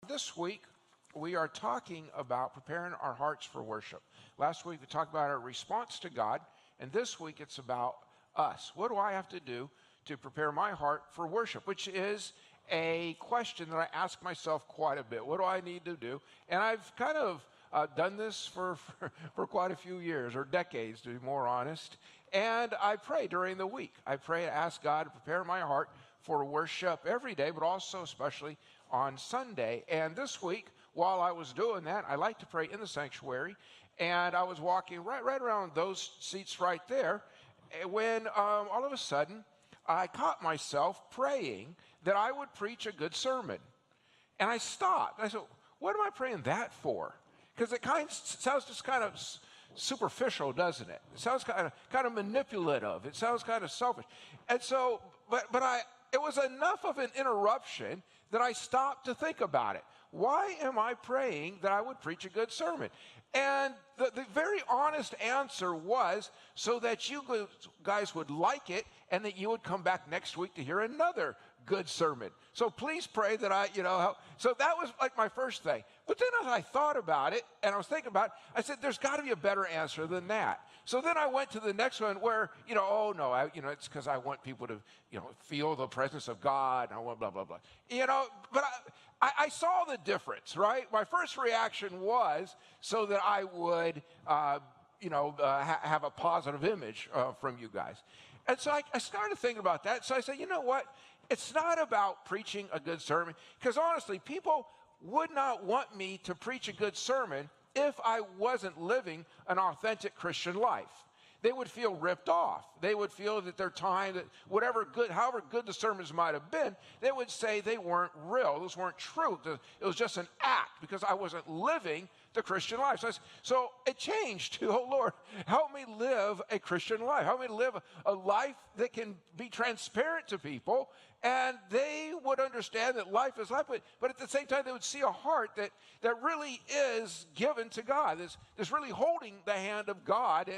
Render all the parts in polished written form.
This week, we are talking about preparing our hearts for worship. Last week, we talked about our response to God, and this week, it's about us. What do I have to do to prepare my heart for worship? Which is a question that I ask myself quite a bit. What do I need to do? And I've kind of done this for quite a few years, or decades, to be more honest. And I pray during the week. I pray to ask God to prepare my heart for worship every day, but also especially on Sunday. And this week, while I was doing that, I like to pray in the sanctuary, and I was walking right around those seats right there when all of a sudden I caught myself praying that I would preach a good sermon. And I stopped. I said, what am I praying that for? Because it sounds just kind of superficial, doesn't it? It sounds kind of manipulative. It sounds kind of selfish. And so, it was enough of an interruption that I stopped to think about it. Why am I praying that I would preach a good sermon? And the very honest answer was so that you guys would like it and that you would come back next week to hear another good sermon. So please pray that so that was like my first thing. But then as I thought about it and I was thinking about it, I said, there's got to be a better answer than that. So then I went to the next one where, it's because I want people to, feel the presence of God. And I want blah, blah, blah. But I saw the difference, right? My first reaction was so that I would, have a positive image from you guys. And so I started thinking about that. So I said, you know what? It's not about preaching a good sermon, because honestly, people would not want me to preach a good sermon if I wasn't living an authentic Christian life. They would feel ripped off. They would feel that their time, that however good the sermons might have been, they would say they weren't real. Those weren't true. It was just an act because I wasn't living the Christian life. So it changed to, oh Lord, help me live a Christian life. Help me live a life that can be transparent to people, and they would understand that life is life, but at the same time, they would see a heart that really is given to God, that's really holding the hand of God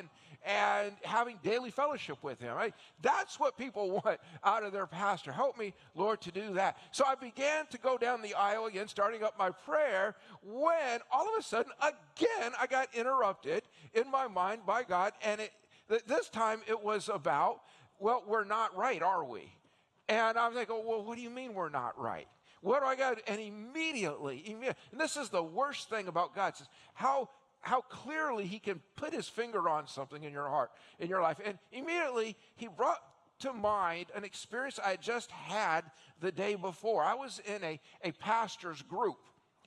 and having daily fellowship with him. Right? That's what people want out of their pastor. Help me, Lord, to do that. So I began to go down the aisle again, starting up my prayer, when all of a sudden, again, I got interrupted in my mind by God, and this time it was about, well, we're not right, are we? And I was like, oh, well, what do you mean we're not right? What do I got? And immediately, and this is the worst thing about God, is how clearly he can put his finger on something in your heart, in your life. And immediately he brought to mind an experience I just had the day before. I was in a pastor's group,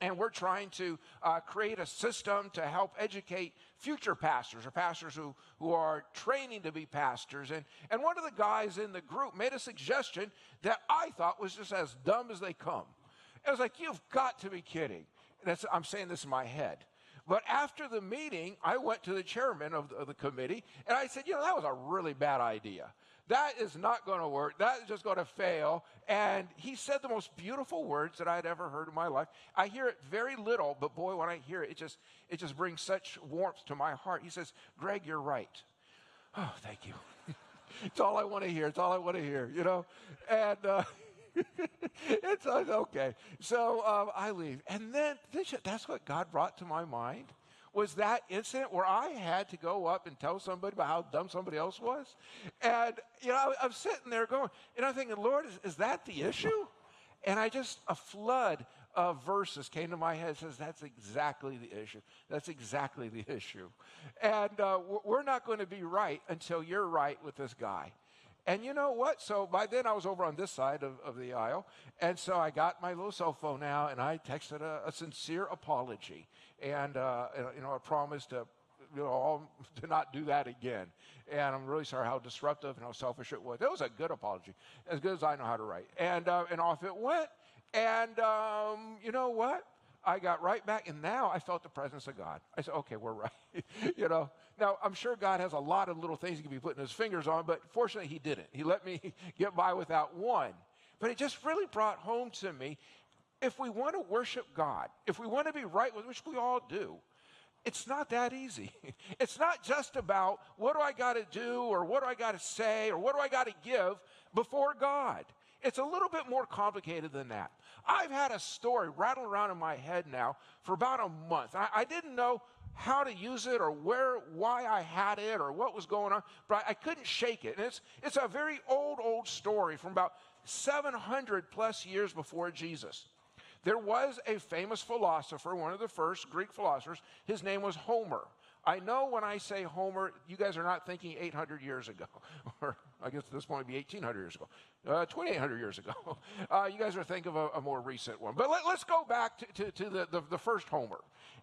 and we're trying to create a system to help educate future pastors, or pastors who are training to be pastors. And one of the guys in the group made a suggestion that I thought was just as dumb as they come. It was like, you've got to be kidding. I'm saying this in my head. But after the meeting, I went to the chairman of the committee, and I said, that was a really bad idea. That is not going to work. That is just going to fail. And he said the most beautiful words that I'd ever heard in my life. I hear it very little, but boy, when I hear it, it just brings such warmth to my heart. He says, Greg, you're right. Oh, thank you. It's all I want to hear. It's all I want to hear, And it's okay. So I leave. And then that's what God brought to my mind, was that incident where I had to go up and tell somebody about how dumb somebody else was. And, I'm sitting there going, and I'm thinking, Lord, is that the issue? And a flood of verses came to my head and says, that's exactly the issue. That's exactly the issue. And we're not going to be right until you're right with this guy. And you know what? So by then I was over on this side of the aisle. And so I got my little cell phone now, and I texted a sincere apology. And, I promised to not do that again. And I'm really sorry how disruptive and how selfish it was. It was a good apology, as good as I know how to write. And off it went. And you know what? I got right back, and now I felt the presence of God. I said, okay, we're right. Now, I'm sure God has a lot of little things he can be putting his fingers on, but fortunately he didn't. He let me get by without one. But it just really brought home to me, if we want to worship God, if we want to be right with, which we all do, it's not that easy. It's not just about what do I got to do, or what do I got to say, or what do I got to give before God. it's a little bit more complicated than that. I've had a story rattling around in my head now for about a month. I didn't know how to use it or why I had it or what was going on, but I couldn't shake it. And it's a very old story from about 700 plus years before Jesus. There was a famous philosopher, one of the first Greek philosophers. His name was Homer. I know when I say Homer, you guys are not thinking 800 years ago, or I guess at this point it'd be 1,800 years ago, 2,800 years ago. You guys are thinking of a more recent one. But let's go back to the first Homer.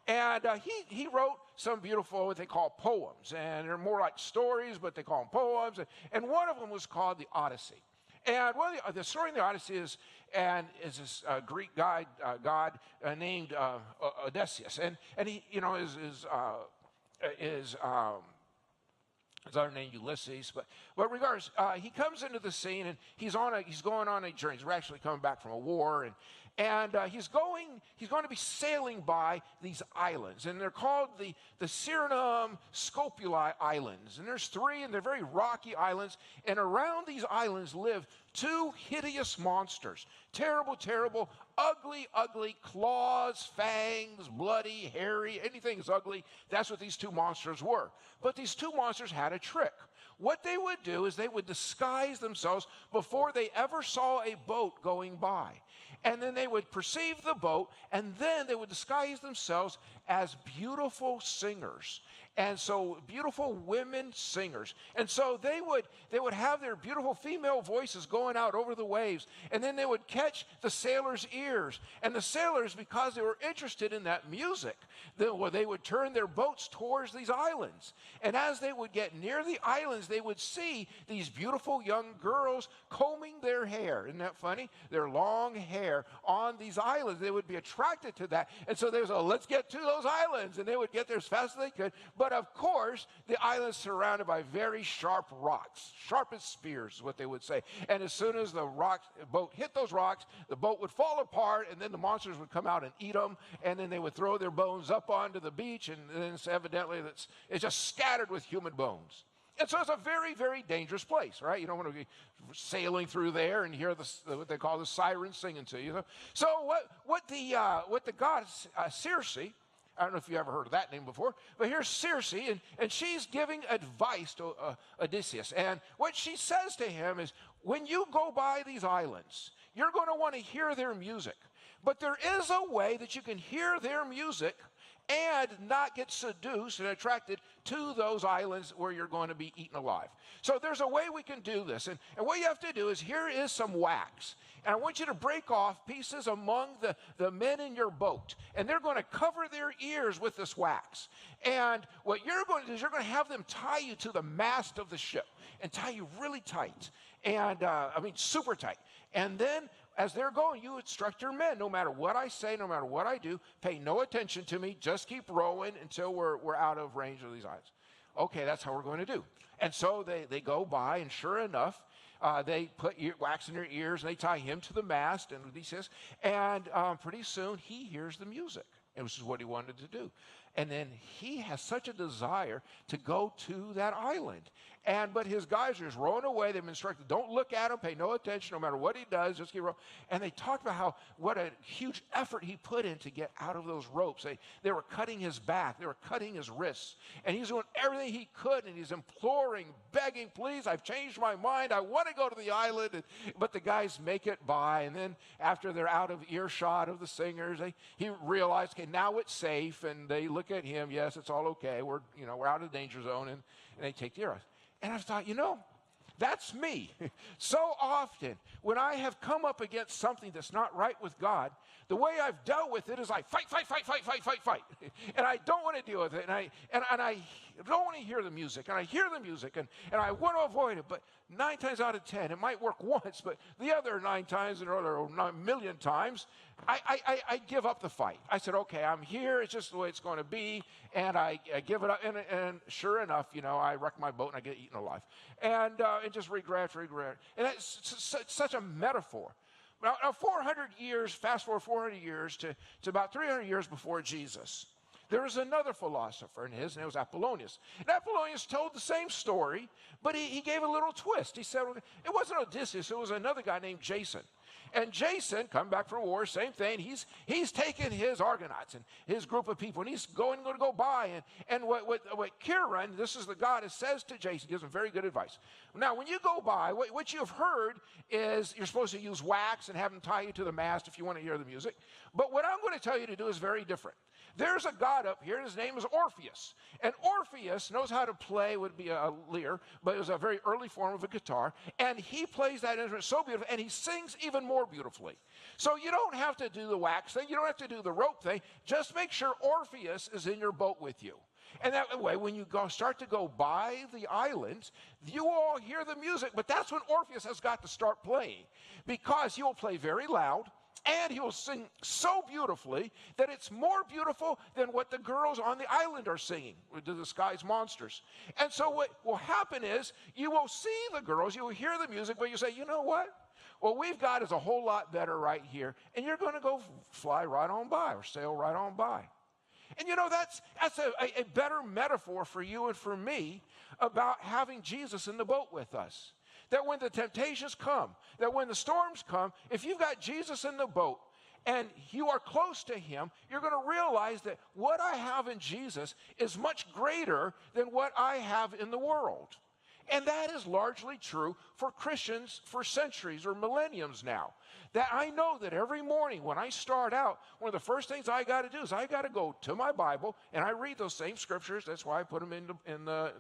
And he wrote some beautiful, what they call poems. And they're more like stories, but they call them poems. And one of them was called the Odyssey. And the story in the Odyssey is this Greek god named Odysseus. And he, his other name Ulysses, but regardless, he comes into the scene and he's going on a journey. He's actually coming back from a war, and he's going to be sailing by these islands, and they're called the Suriname Scopuli Islands. And there's 3, and they're very rocky islands, and around these islands live 2 hideous monsters. Terrible, ugly claws, fangs, bloody, hairy, anything is ugly. That's what these 2 monsters were. But these 2 monsters had a trick. What they would do is they would disguise themselves before they ever saw a boat going by. And then they would perceive the boat, and then they would disguise themselves as beautiful singers. And so beautiful women singers. And so they would have their beautiful female voices going out over the waves. And then they would catch the sailors' ears. And the sailors, because they were interested in that music, they would turn their boats towards these islands. And as they would get near the islands, they would see these beautiful young girls combing their hair. Isn't that funny? Their long hair on these islands. They would be attracted to that. And so they would say, let's get to those islands. And they would get there as fast as they could. But of course, the island's surrounded by very sharp rocks. Sharp as spears is what they would say. And as soon as the boat hit those rocks, the boat would fall apart, and then the monsters would come out and eat them. And then they would throw their bones up onto the beach, and then evidently it's just scattered with human bones. And so it's a very, very dangerous place, right? You don't want to be sailing through there and hear what they call the sirens singing to you. So what the goddess Circe, I don't know if you ever heard of that name before, but here's Circe, and she's giving advice to Odysseus. And what she says to him is, when you go by these islands, you're going to want to hear their music. But there is a way that you can hear their music and not get seduced and attracted to those islands where you're going to be eaten alive. So there's a way we can do this. And what you have to do is, here is some wax. And I want you to break off pieces among the men in your boat. And they're going to cover their ears with this wax. And what you're going to do is you're going to have them tie you to the mast of the ship and tie you really tight. And super tight. And then as they're going, you instruct your men, no matter what I say, no matter what I do, pay no attention to me, just keep rowing until we're out of range of these islands. Okay, that's how we're going to do. And so they go by, and sure enough, they put wax in their ears, and they tie him to the mast, and Odysseus, and pretty soon he hears the music, and this is what he wanted to do. And then he has such a desire to go to that island. But his guys are just rowing away. They've been instructed, don't look at him, pay no attention, no matter what he does, just keep rowing. And they talked about what a huge effort he put in to get out of those ropes. They were cutting his back, they were cutting his wrists. And he's doing everything he could, and he's imploring, begging, please, I've changed my mind, I want to go to the island. But the guys make it by, and then after they're out of earshot of the singers, he realized, okay, now it's safe, and they look at him, yes, it's all okay, we're out of the danger zone, and they take the arrows. And I thought, that's me. So often, when I have come up against something that's not right with God, the way I've dealt with it is I fight. And I don't want to deal with it. And I don't want to hear the music. And I hear the music, and I want to avoid it. But 9 times out of 10, it might work once, but the other 9 times or 9 million times, I give up the fight. I said, okay, I'm here. It's just the way it's going to be. And I give it up. And sure enough, I wreck my boat and I get eaten alive. And just regret. And it's such a metaphor. Now 400 years, fast forward 400 years to about 300 years before Jesus, There was another philosopher, and his name was Apollonius. And Apollonius told the same story, but he gave a little twist. He said it wasn't Odysseus, it was another guy named Jason. And Jason, coming back from war, same thing. He's taken his Argonauts and his group of people, and he's going to go by. And what Chiron, this is the goddess, says to Jason, gives him very good advice. Now, when you go by, what you've heard is you're supposed to use wax and have them tie you to the mast if you want to hear the music. But what I'm going to tell you to do is very different. There's a god up here, and his name is Orpheus. And Orpheus knows how to play, would be a lyre, but it was a very early form of a guitar. And he plays that instrument so beautifully, and he sings even more beautifully. So you don't have to do the wax thing. You don't have to do the rope thing. Just make sure Orpheus is in your boat with you. And that way, when you start to go by the islands, you all hear the music. But that's when Orpheus has got to start playing, because he will play very loud. And he will sing so beautifully that it's more beautiful than what the girls on the island are singing, to the sky's monsters. And so what will happen is you will see the girls, you will hear the music, but you say, you know what? What we've got is a whole lot better right here. And you're going to go fly right on by or sail right on by. And you know, that's a better metaphor for you and for me about having Jesus in the boat with us. That when the temptations come, that when the storms come, if you've got Jesus in the boat and you are close to him, you're going to realize that what I have in Jesus is much greater than what I have in the world. And that is largely true for Christians for centuries or millenniums now. That I know that every morning when I start out, one of the first things I got to do is I got to go to my Bible and I read those same scriptures. That's why I put them in the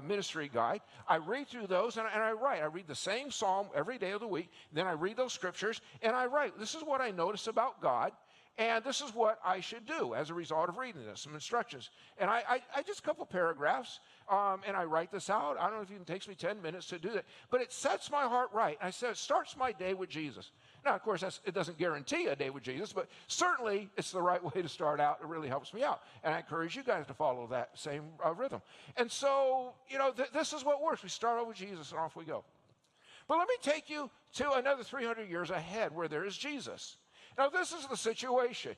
ministry guide. I read through those and I write. I read the same psalm every day of the week. Then I read those scriptures and I write. This is what I notice about God. And this is what I should do as a result of reading this, some instructions. And I just a couple paragraphs, and I write this out. I don't know if it even takes me 10 minutes to do that. But it sets my heart right. I said it starts my day with Jesus. Now, of course, it doesn't guarantee a day with Jesus, but certainly it's the right way to start out. It really helps me out. And I encourage you guys to follow that same rhythm. And so, you know, this is what works. We start out with Jesus, and off we go. But let me take you to another 300 years ahead where there is Jesus. Now, this is the situation.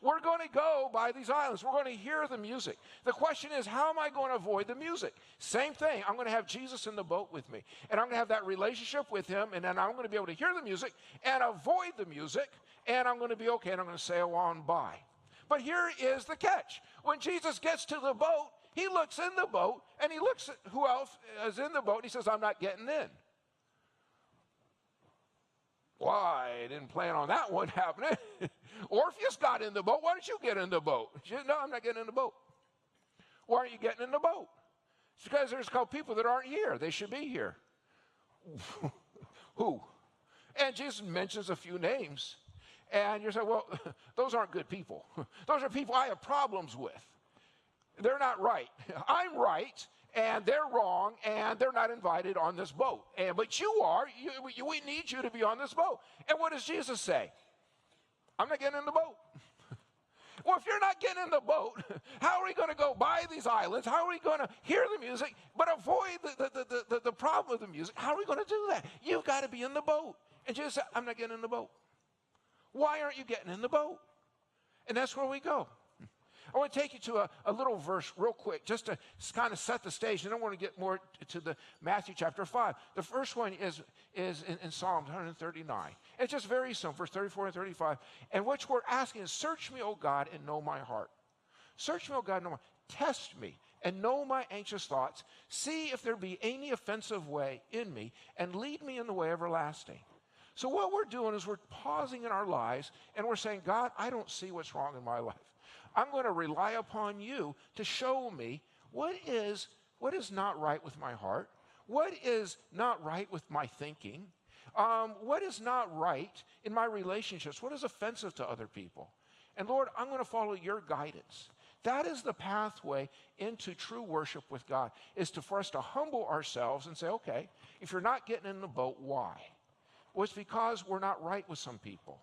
We're going to go by these islands. We're going to hear the music. The question is, how am I going to avoid the music? Same thing. I'm going to have Jesus in the boat with me. And I'm going to have that relationship with him. And then I'm going to be able to hear the music and avoid the music. And I'm going to be okay. And I'm going to sail on by. But here is the catch. When Jesus gets to the boat, he looks in the boat. And he looks at who else is in the boat. And he says, I'm not getting in. Why, I didn't plan on that one happening. Orpheus got in the boat. Why don't you get in the boat? She said, no, I'm not getting in the boat. Why aren't you getting in the boat? It's because there's a couple people that aren't here. They should be here. Who? And Jesus mentions a few names. And you're saying, well, those aren't good people. Those are people I have problems with. They're not right. I'm right. And they're wrong, and they're not invited on this boat. But you are. We need you to be on this boat. And what does Jesus say? I'm not getting in the boat. Well, if you're not getting in the boat, how are we going to go by these islands? How are we going to hear the music, but avoid the problem with the music? How are we going to do that? You've got to be in the boat. And Jesus said, I'm not getting in the boat. Why aren't you getting in the boat? And that's where we go. I want to take you to a little verse real quick, just to kind of set the stage. And I want to get more to the Matthew chapter 5. The first one is in Psalm 139. It's just very simple, verse 34 and 35. And what we're asking is, search me, O God, and know my heart. Search me, O God, and know my heart. Test me and know my anxious thoughts. See if there be any offensive way in me, and lead me in the way everlasting. So what we're doing is we're pausing in our lives, and we're saying, God, I don't see what's wrong in my life. I'm going to rely upon you to show me what is not right with my heart, what is not right with my thinking, what is not right in my relationships, what is offensive to other people. And Lord, I'm going to follow your guidance. That is the pathway into true worship with God, is for us to humble ourselves and say, okay, if you're not getting in the boat, why? Well, it's because we're not right with some people.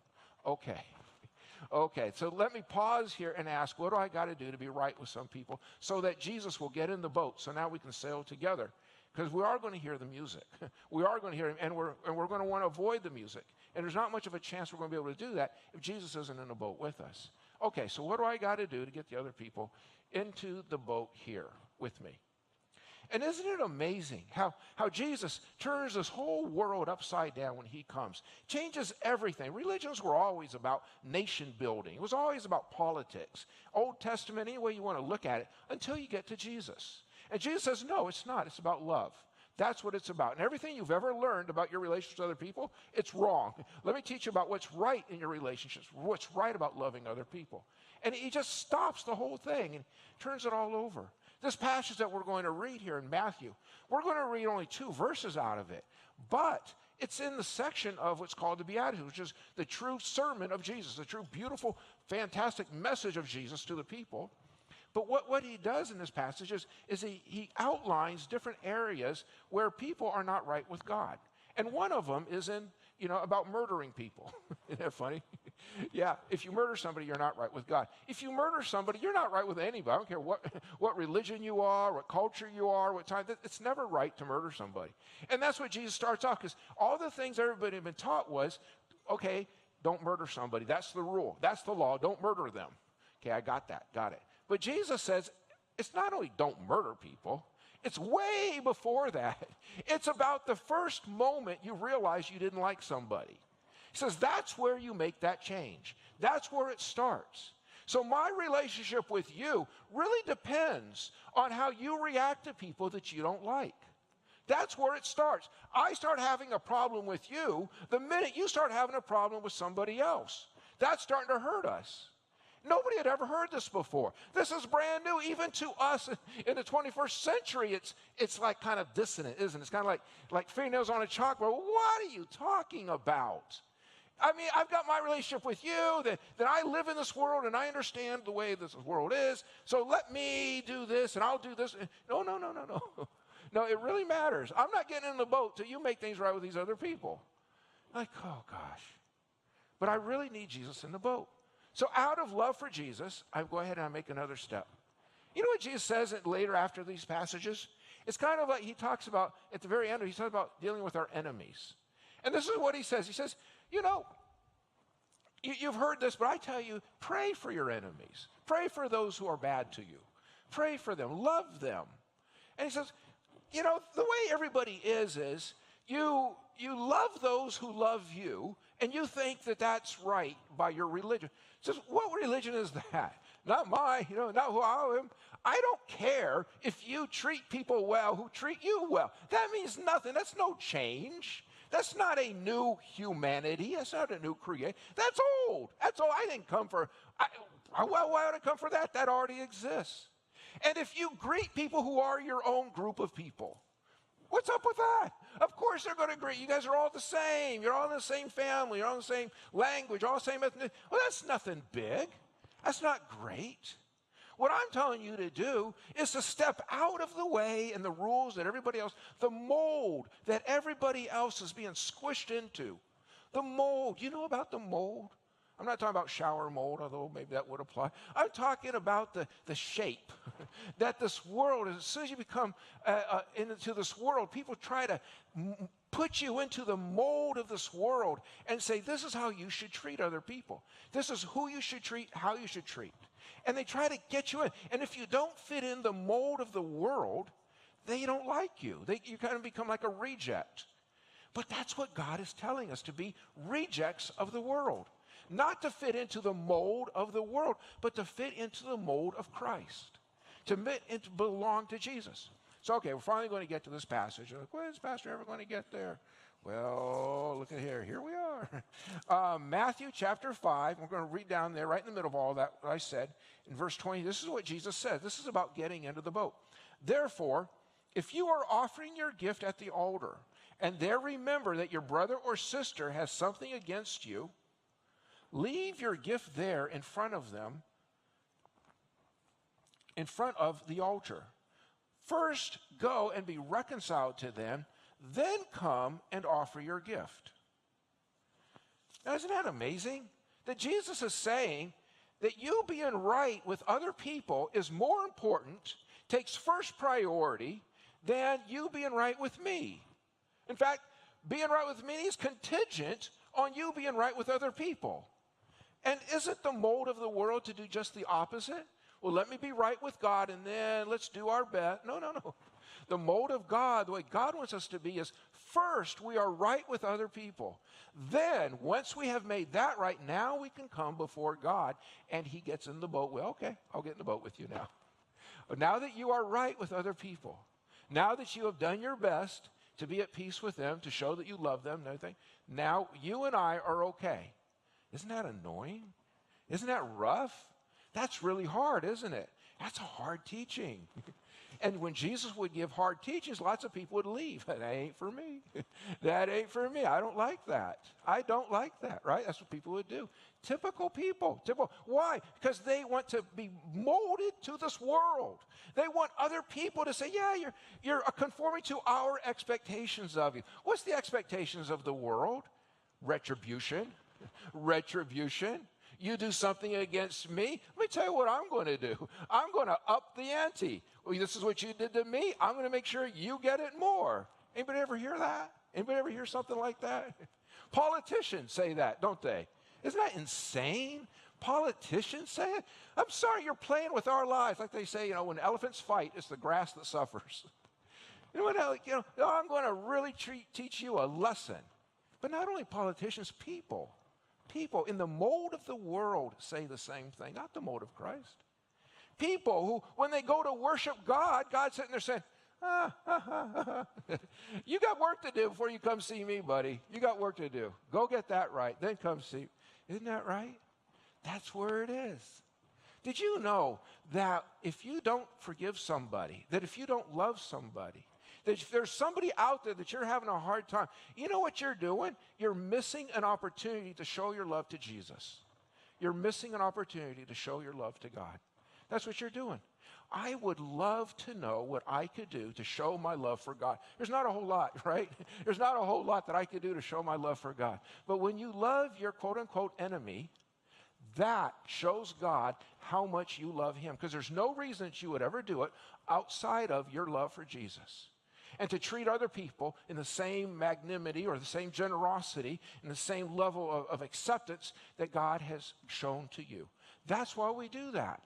Okay, so let me pause here and ask, what do I got to do to be right with some people so that Jesus will get in the boat so now we can sail together? Because we are going to hear the music. We are going to hear him, and we're going to want to avoid the music. And there's not much of a chance we're going to be able to do that if Jesus isn't in the boat with us. okay, so what do I got to do to get the other people into the boat here with me? And isn't it amazing how Jesus turns this whole world upside down when he comes? Changes everything. Religions were always about nation building. It was always about politics. Old Testament, any way you want to look at it, until you get to Jesus. And Jesus says, no, it's not. It's about love. That's what it's about. And everything you've ever learned about your relationships with other people, it's wrong. Let me teach you about what's right in your relationships, what's right about loving other people. And he just stops the whole thing and turns it all over. This passage that we're going to read here in Matthew, we're going to read only 2 verses out of it. But it's in the section of what's called the Beatitudes, which is the true sermon of Jesus, the true, beautiful, fantastic message of Jesus to the people. But what he does in this passage is he outlines different areas where people are not right with God. And one of them is in, about murdering people. Isn't that funny? Yeah, if you murder somebody, you're not right with God. If you murder somebody, you're not right with anybody. I don't care what religion you are, what culture you are, what time. It's never right to murder somebody. And that's what Jesus starts off, because all the things everybody had been taught was, okay, don't murder somebody. That's the rule. That's the law. Don't murder them. Okay, I got that. Got it. But Jesus says, it's not only don't murder people, it's way before that. It's about the first moment you realize you didn't like somebody. He says that's where you make that change. That's where it starts. So my relationship with you really depends on how you react to people that you don't like. That's where it starts. I start having a problem with you the minute you start having a problem with somebody else. That's starting to hurt us. Nobody had ever heard this before. This is brand new, even to us in the 21st century. It's like kind of dissonant, isn't it? It's kind of like fingernails on a chalkboard. What are you talking about? I mean, I've got my relationship with you, that I live in this world and I understand the way this world is. So let me do this and I'll do this. No. No, it really matters. I'm not getting in the boat till you make things right with these other people. Like, oh gosh. But I really need Jesus in the boat. So out of love for Jesus, I go ahead and I make another step. You know what Jesus says later after these passages? It's kind of like he talks about, at the very end, he talks about dealing with our enemies. And this is what he says. He says, you've heard this, but I tell you, pray for your enemies. Pray for those who are bad to you. Pray for them. Love them. And he says, the way everybody is you love those who love you, and you think that that's right by your religion. He says, what religion is that? Not mine, not who I am. I don't care if you treat people well who treat you well. That means nothing. That's no change. That's not a new humanity. That's not a new creation. That's old. That's old. I didn't come for, why would I come for that? That already exists. And if you greet people who are your own group of people, what's up with that? Of course they're going to agree. You guys are all the same. You're all in the same family. You're all in the same language, all the same ethnicity. Well, that's nothing big. That's not great. What I'm telling you to do is to step out of the way and the rules that everybody else, the mold that everybody else is being squished into. The mold. You know about the mold? I'm not talking about shower mold, although maybe that would apply. I'm talking about the shape that this world, as soon as you become into this world, people try to put you into the mold of this world and say, this is how you should treat other people. This is who you should treat, how you should treat. And they try to get you in. And if you don't fit in the mold of the world, they don't like you. You kind of become like a reject. But that's what God is telling us, to be rejects of the world. Not to fit into the mold of the world, but to fit into the mold of Christ. To belong to Jesus. So, okay, we're finally going to get to this passage. You're like, when is Pastor ever going to get there? Well, look at here. Here we are. Matthew chapter 5. We're going to read down there right in the middle of all that I said. In verse 20, this is what Jesus says. This is about getting into the boat. Therefore, if you are offering your gift at the altar, and there remember that your brother or sister has something against you, leave your gift there in front of them, in front of the altar. First, go and be reconciled to them, then come and offer your gift. Now, isn't that amazing? That Jesus is saying that you being right with other people is more important, takes first priority, than you being right with me. In fact, being right with me is contingent on you being right with other people. And isn't the mold of the world to do just the opposite? Well, let me be right with God, and then let's do our best. No, no, no. The mold of God, the way God wants us to be is first we are right with other people. Then, once we have made that right, now we can come before God, and he gets in the boat. Well, okay, I'll get in the boat with you now. Now that you are right with other people, now that you have done your best to be at peace with them, to show that you love them and everything, now you and I are okay. Isn't that annoying? Isn't that rough? That's really hard, isn't it? That's a hard teaching. And when Jesus would give hard teachings, lots of people would leave. That ain't for me. That ain't for me. I don't like that. I don't like that, right? That's what people would do. Typical people. Typical. Why? Because they want to be molded to this world. They want other people to say, yeah, you're conforming to our expectations of you. What's the expectations of the world? Retribution. Retribution. You do something against me, let me tell you what I'm going to do. I'm going to up the ante. Well, this is what you did to me. I'm going to make sure you get it more. Anybody ever hear that? Anybody ever hear something like that? Politicians say that, don't they? Isn't that insane? Politicians say it. I'm sorry, you're playing with our lives. Like they say, when elephants fight, it's the grass that suffers. I'm going to really teach you a lesson. But not only politicians, people in the mold of the world say the same thing, not the mold of Christ. People who, when they go to worship God, God's sitting there saying, you got work to do before you come see me, buddy. You got work to do. Go get that right, then come see. Isn't that right? That's where it is. Did you know that if you don't forgive somebody, that if you don't love somebody, that if there's somebody out there that you're having a hard time, you know what you're doing? You're missing an opportunity to show your love to Jesus. You're missing an opportunity to show your love to God. That's what you're doing. I would love to know what I could do to show my love for God. There's not a whole lot, right? There's not a whole lot that I could do to show my love for God. But when you love your quote-unquote enemy, that shows God how much you love him. Because there's no reason that you would ever do it outside of your love for Jesus. And to treat other people in the same magnanimity or the same generosity and the same level of acceptance that God has shown to you. That's why we do that.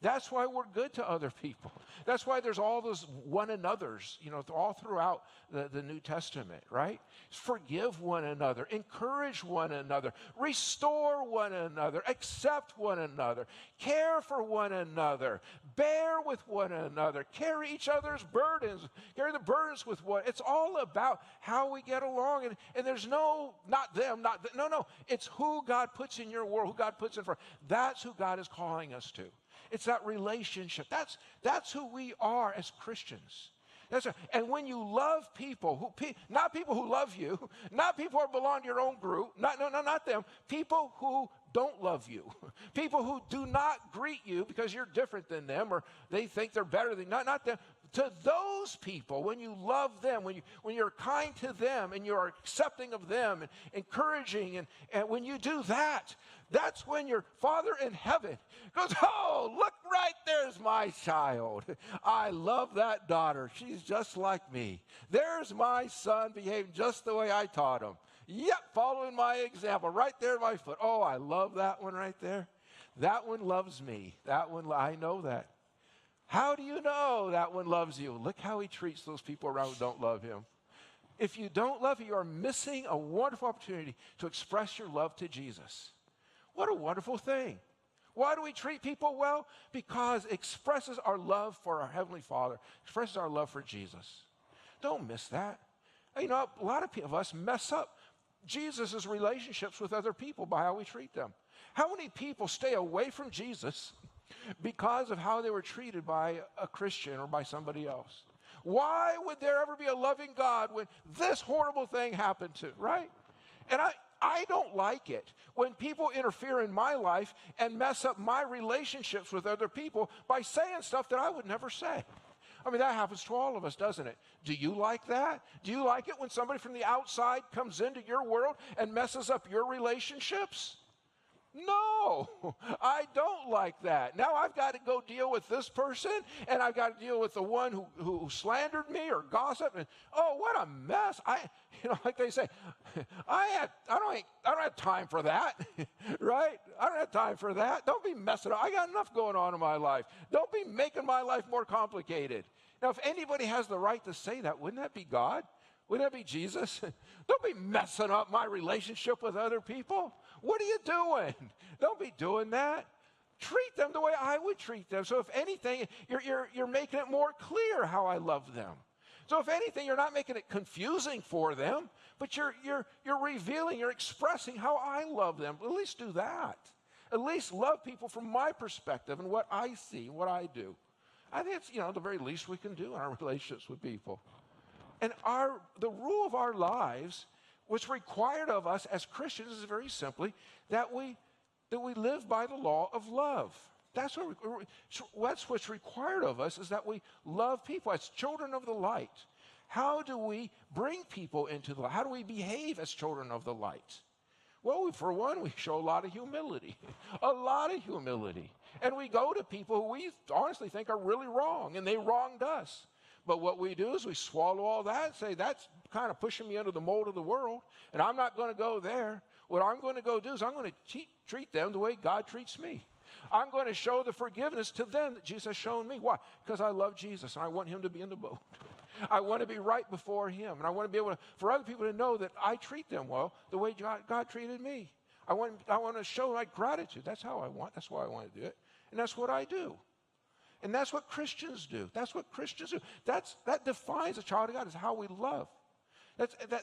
That's why we're good to other people. That's why there's all those one another's, all throughout the New Testament, right? Forgive one another, encourage one another, restore one another, accept one another, care for one another, bear with one another, carry each other's burdens, carry the burdens with one. It's all about how we get along. And there's no, not them, no. It's who God puts in your world, who God puts in front. That's who God is calling us to. It's that relationship. That's who we are as Christians. And when you love people, not people who love you, not people who belong to your own group, not them, people who don't love you, people who do not greet you because you're different than them or they think they're better than, not them. To those people, when you love them, when you're kind to them and you're accepting of them and encouraging, and when you do that, that's when your Father in heaven goes, oh, look right there's my child. I love that daughter. She's just like me. There's my son behaving just the way I taught him. Yep, following my example right there at my foot. Oh, I love that one right there. That one loves me. That one, I know that. How do you know that one loves you? Look how he treats those people around who don't love him. If you don't love him, you are missing a wonderful opportunity to express your love to Jesus. What a wonderful thing. Why do we treat people well? Because it expresses our love for our Heavenly Father, expresses our love for Jesus. Don't miss that. A lot of us mess up Jesus' relationships with other people by how we treat them. How many people stay away from Jesus because of how they were treated by a Christian or by somebody else? Why would there ever be a loving God when this horrible thing happened to, right? And I don't like it when people interfere in my life and mess up my relationships with other people by saying stuff that I would never say. I mean, that happens to all of us, doesn't it? Do you like that? Do you like it when somebody from the outside comes into your world and messes up your relationships? No, I don't like that. Now I've got to go deal with this person, and I've got to deal with the one who slandered me or gossiped. And oh, what a mess! Like they say, I don't have time for that, right? I don't have time for that. Don't be messing up. I got enough going on in my life. Don't be making my life more complicated. Now, if anybody has the right to say that, wouldn't that be God? Wouldn't that be Jesus? Don't be messing up my relationship with other people. What are you doing? Don't be doing that. Treat them the way I would treat them. So if anything, you're making it more clear how I love them. So if anything, you're not making it confusing for them, but you're revealing, you're expressing how I love them. At least do that. At least love people from my perspective and what I see, what I do. I think it's, the very least we can do in our relationships with people. And the rule of our lives, what's required of us as Christians is very simply that we live by the law of love. That's what's required of us, is that we love people as children of the light. How do we bring people into the light? How do we behave as children of the light? Well, for one, we show a lot of humility, a lot of humility. And we go to people who we honestly think are really wrong, and they wronged us. But what we do is we swallow all that and say, that's kind of pushing me under the mold of the world, and I'm not going to go there. What I'm going to go do is I'm going to treat them the way God treats me. I'm going to show the forgiveness to them that Jesus has shown me. Why? Because I love Jesus, and I want him to be in the boat. I want to be right before him, and I want to be able to, for other people to know that I treat them well the way God treated me. I want to show my gratitude. That's why I want to do it, and that's what I do. And that's what Christians do. That's what Christians do. That defines a child of God, is how we love.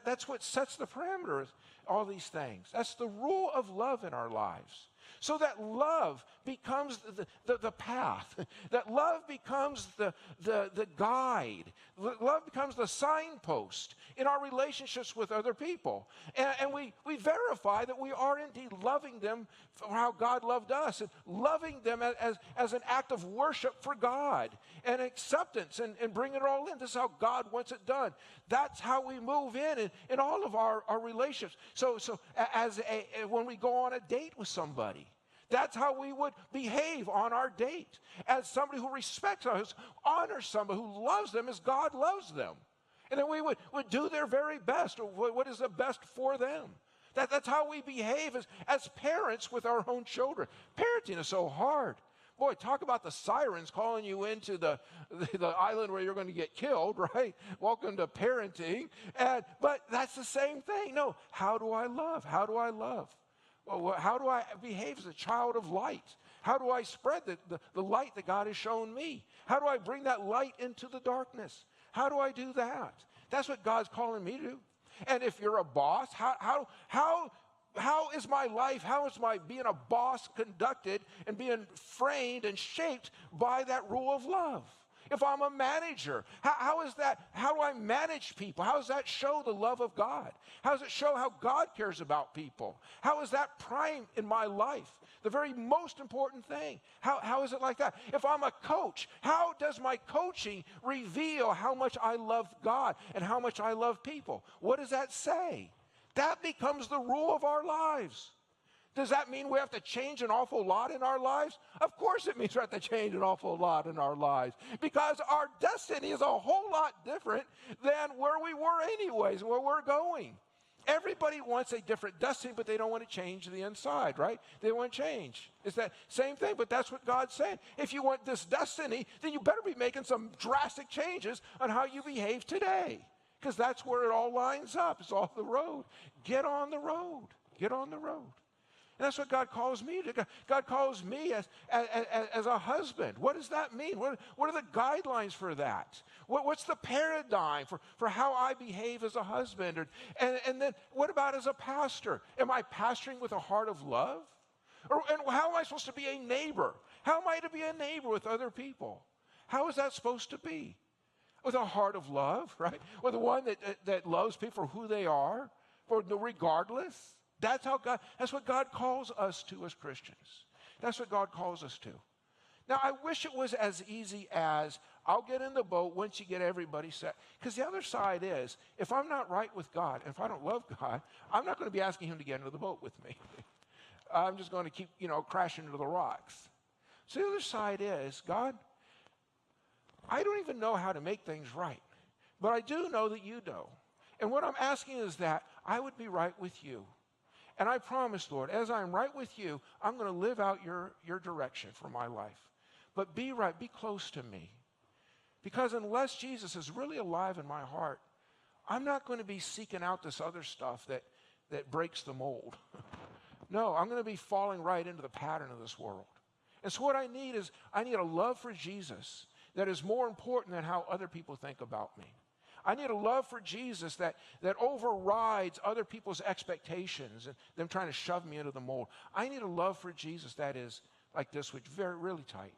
That's what sets the parameters, all these things. That's the rule of love in our lives. So that love becomes the path. That love becomes the guide. Love becomes the signpost in our relationships with other people. And we verify that we are indeed loving them for how God loved us, and loving them as an act of worship for God and acceptance and bringing it all in. This is how God wants it done. That's how we move in all of our relationships. So when we go on a date with somebody, that's how we would behave on our date, as somebody who respects us, honors somebody, who loves them as God loves them. And then we would do their very best, or what is the best for them. That's how we behave as parents with our own children. Parenting is so hard. Boy, talk about the sirens calling you into the island where you're going to get killed, right? Welcome to parenting. But that's the same thing. No, how do I love? How do I love? Well, how do I behave as a child of light? How do I spread the light that God has shown me? How do I bring that light into the darkness? How do I do that? That's what God's calling me to do. And if you're a boss, how is my life, how is my being a boss conducted and being framed and shaped by that rule of love? If I'm a manager, how is that? How do I manage people? How does that show the love of God? How does it show how God cares about people? How is that prime in my life? The very most important thing. How is it like that? If I'm a coach, how does my coaching reveal how much I love God and how much I love people? What does that say? That becomes the rule of our lives. Does that mean we have to change an awful lot in our lives? Of course it means we have to change an awful lot in our lives, because our destiny is a whole lot different than where we were anyways, where we're going. Everybody wants a different destiny, but they don't want to change the inside, right? They want to change. It's that same thing, but that's what God's saying. If you want this destiny, then you better be making some drastic changes on how you behave today, because that's where it all lines up. It's all the road. Get on the road. Get on the road. And that's what God calls me to. God calls me as a husband. What does that mean? What are the guidelines for that? What's the paradigm for how I behave as a husband? And then what about as a pastor? Am I pastoring with a heart of love? And how am I supposed to be a neighbor? How am I to be a neighbor with other people? How is that supposed to be? With a heart of love, right? With the one that loves people for who they are, regardless. That's what God calls us to as Christians. That's what God calls us to. Now, I wish it was as easy as, I'll get in the boat once you get everybody set. Because the other side is, if I'm not right with God, if I don't love God, I'm not going to be asking him to get into the boat with me. I'm just going to keep, crashing into the rocks. So the other side is, God, I don't even know how to make things right, but I do know that you know. And what I'm asking is that I would be right with you. And I promise, Lord, as I'm right with you, I'm going to live out your direction for my life. But be right, be close to me. Because unless Jesus is really alive in my heart, I'm not going to be seeking out this other stuff that breaks the mold. No, I'm going to be falling right into the pattern of this world. And so what I need is, I need a love for Jesus that is more important than how other people think about me. I need a love for Jesus that overrides other people's expectations and them trying to shove me into the mold. I need a love for Jesus that is like this, which is really tight.